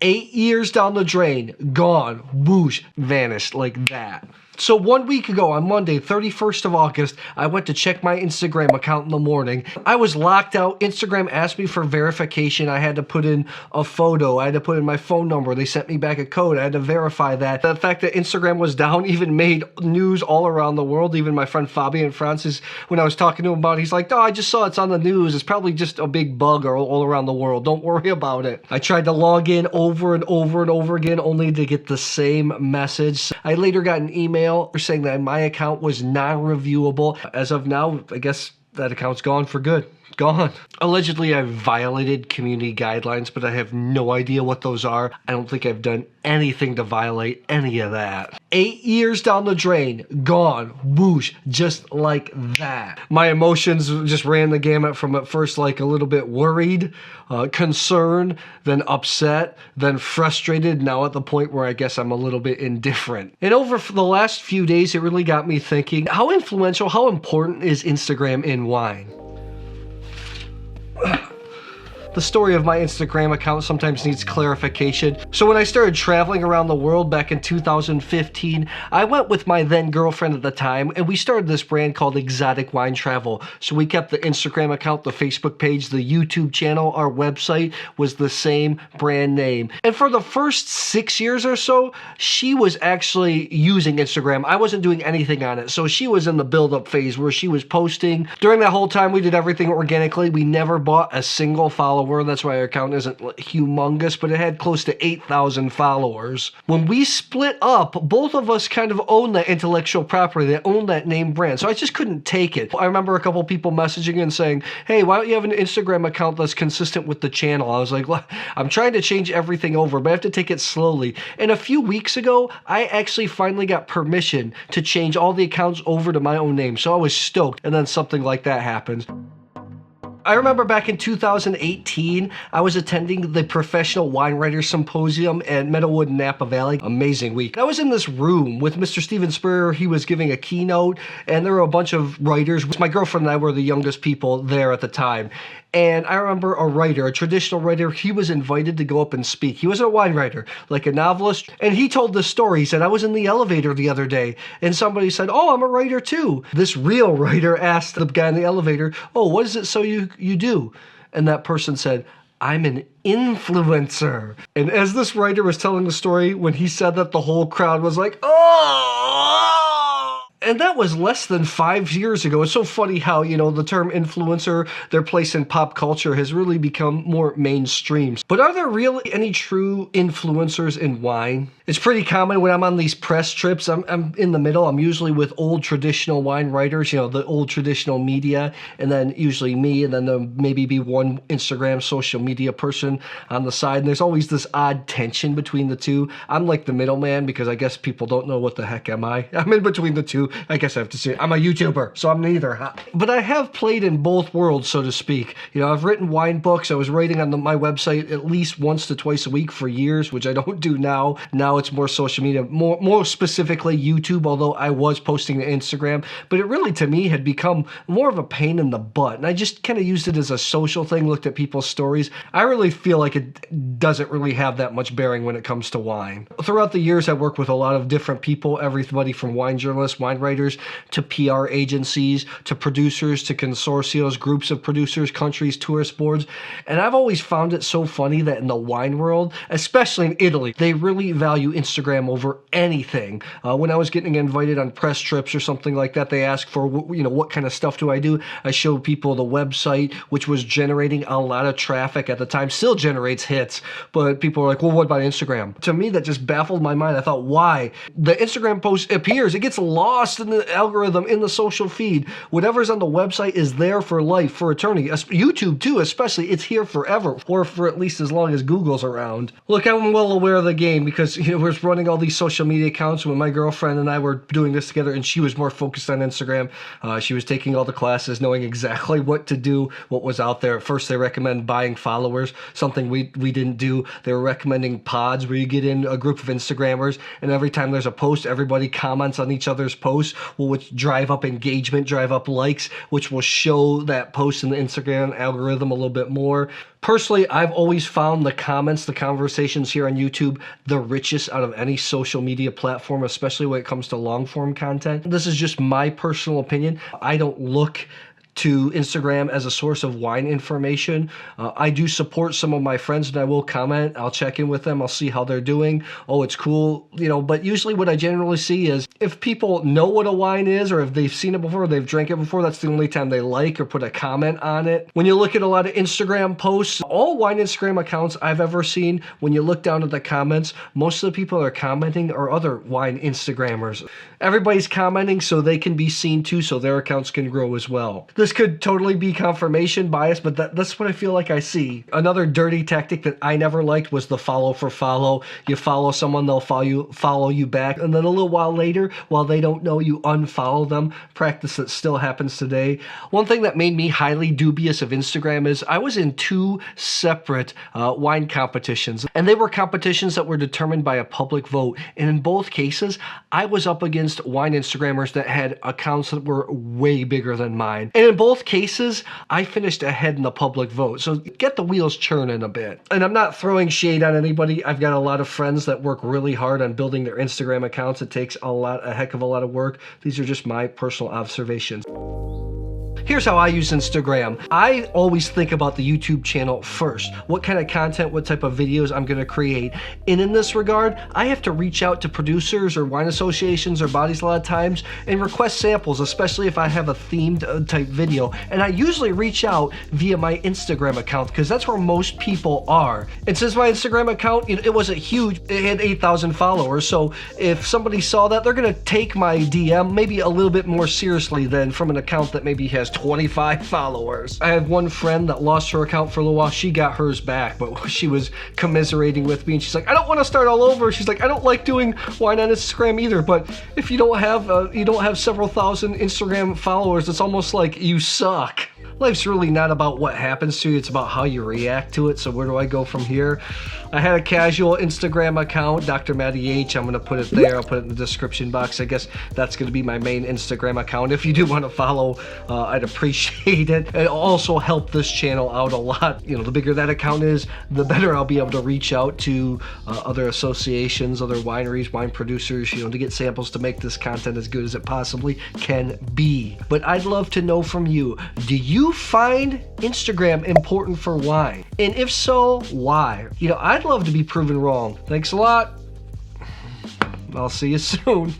8 years down the drain, gone, whoosh, vanished like that. So 1 week ago on Monday, 31st of August, I went to check my Instagram account in the morning. I was locked out. Instagram asked me for verification. I had to put in a photo. I had to put in my phone number. They sent me back a code. I had to verify that. The fact that Instagram was down even made news all around the world. Even my friend Fabian Francis, when I was talking to him about it, he's like, "Oh, I just saw it's on the news. It's probably just a big bug all around the world. Don't worry about it." I tried to log in over and over and over again only to get the same message. I later got an email saying that my account was non-reviewable. As of now, I guess that account's gone for good. Gone. Allegedly, I violated community guidelines, but I have no idea what those are. I don't think I've done anything to violate any of that. 8 years down the drain, gone, whoosh, just like that. My emotions just ran the gamut from at first like a little bit worried, concerned, then upset, then frustrated, now at the point where I guess I'm a little bit indifferent. And over the last few days, it really got me thinking, how influential, how important is Instagram in wine? The story of my Instagram account sometimes needs clarification. So when I started traveling around the world back in 2015, I went with my then girlfriend at the time, and we started this brand called Exotic Wine Travel. So we kept the Instagram account, the Facebook page, the YouTube channel, our website was the same brand name. And for the first 6 years or so, she was actually using Instagram. I wasn't doing anything on it. So she was in the build-up phase where she was posting. During that whole time, we did everything organically. We never bought a single follower. That's why our account isn't humongous, but it had close to 8,000 followers. When we split up, both of us kind of owned that intellectual property, that owned that name brand. So I just couldn't take it. I remember a couple people messaging and saying, "Hey, why don't you have an Instagram account that's consistent with the channel?" I was like, well, I'm trying to change everything over, but I have to take it slowly. And a few weeks ago, I actually finally got permission to change all the accounts over to my own name. So I was stoked. And then something like that happened. I remember back in 2018, I was attending the Professional Wine Writers Symposium at Meadowood in Napa Valley. Amazing week. I was in this room with Mr. Steven Spurrier. He was giving a keynote, and there were a bunch of writers. My girlfriend and I were the youngest people there at the time. And I remember a writer, a traditional writer, he was invited to go up and speak. He wasn't a wine writer, like a novelist. And he told this story. He said, "I was in the elevator the other day, and somebody said, 'Oh, I'm a writer too.' This real writer asked the guy in the elevator, 'Oh, what is it so you do?' And that person said, 'I'm an influencer.'" And as this writer was telling the story, when he said that, the whole crowd was like, "Oh!" And that was less than 5 years ago. It's so funny how, the term influencer, their place in pop culture has really become more mainstream. But are there really any true influencers in wine? It's pretty common when I'm on these press trips, I'm in the middle. I'm usually with old traditional wine writers, the old traditional media, and then usually me, and then there'll maybe be one Instagram social media person on the side. And there's always this odd tension between the two. I'm like the middleman because I guess people don't know what the heck am I. I'm in between the two. I guess I have to say I'm a YouTuber, so I'm neither. But I have played in both worlds, so to speak. I've written wine books. I was writing on my website at least once to twice a week for years, which I don't do now. Now it's more social media, more specifically YouTube, although I was posting to Instagram. But it really, to me, had become more of a pain in the butt. And I just kind of used it as a social thing, looked at people's stories. I really feel like it doesn't really have that much bearing when it comes to wine. Throughout the years, I worked with a lot of different people, everybody from wine journalists, wine writers, to PR agencies, to producers, to consortiums, groups of producers, countries, tourist boards. And I've always found it so funny that in the wine world, especially in Italy, they really value Instagram over anything. When I was getting invited on press trips or something like that, they asked for, what kind of stuff do I do? I showed people the website, which was generating a lot of traffic at the time, still generates hits, but people were like, well, what about Instagram? To me, that just baffled my mind. I thought, why? The Instagram post appears, it gets lost in the algorithm, in the social feed. Whatever's on the website is there for life, for eternity. YouTube too, especially, it's here forever, or for at least as long as Google's around. Look, I'm well aware of the game because we're running all these social media accounts when my girlfriend and I were doing this together, and she was more focused on Instagram. She was taking all the classes, knowing exactly what to do, what was out there. At first, they recommend buying followers, something we didn't do. They were recommending pods where you get in a group of Instagrammers, and every time there's a post, everybody comments on each other's post. post, which drive up engagement, drive up likes, which will show that post in the Instagram algorithm a little bit more. Personally, I've always found the comments, the conversations here on YouTube, the richest out of any social media platform, especially when it comes to long form content. This is just my personal opinion. I don't look to Instagram as a source of wine information. I do support some of my friends and I will comment. I'll check in with them. I'll see how they're doing. Oh, it's cool, you know, but usually what I generally see is if people know what a wine is or if they've seen it before, they've drank it before, that's the only time they like or put a comment on it. When you look at a lot of Instagram posts, all wine Instagram accounts I've ever seen, when you look down at the comments, most of the people that are commenting are other wine Instagrammers. Everybody's commenting so they can be seen too, so their accounts can grow as well. This could totally be confirmation bias, but that's what I feel like I see. Another dirty tactic that I never liked was the follow for follow. You follow someone, they'll follow you back, and then a little while later, while they don't know, you unfollow them. Practice that still happens today. One thing that made me highly dubious of Instagram is I was in 2 separate wine competitions, and they were competitions that were determined by a public vote, and in both cases, I was up against wine Instagrammers that had accounts that were way bigger than mine. And in both cases, I finished ahead in the public vote. So get the wheels churning a bit. And I'm not throwing shade on anybody. I've got a lot of friends that work really hard on building their Instagram accounts. It takes a heck of a lot of work. These are just my personal observations. Here's how I use Instagram. I always think about the YouTube channel first. What kind of content, what type of videos I'm gonna create. And in this regard, I have to reach out to producers or wine associations or bodies a lot of times and request samples, especially if I have a themed type video. And I usually reach out via my Instagram account because that's where most people are. And since my Instagram account, it wasn't huge, it had 8,000 followers. So if somebody saw that, they're gonna take my DM maybe a little bit more seriously than from an account that maybe has 25 followers. I had one friend that lost her account for a little while. She got hers back, but she was commiserating with me and she's like, I don't want to start all over. She's like, I don't like doing wine on Instagram either, but if you don't have several thousand Instagram followers, it's almost like you suck. Life's really not about what happens to you, it's about how you react to it. So where do I go from here? I had a casual Instagram account, Dr. Matty H. I'm gonna put it there, I'll put it in the description box. I guess that's gonna be my main Instagram account. If you do want to follow, I'd appreciate it. It'll also help this channel out a lot. You know, the bigger that account is, the better I'll be able to reach out to other associations, other wineries, wine producers, you know, to get samples to make this content as good as it possibly can be. But I'd love to know from you, do you find Instagram important for wine? And if so, why? You know, I'd love to be proven wrong. Thanks a lot. I'll see you soon.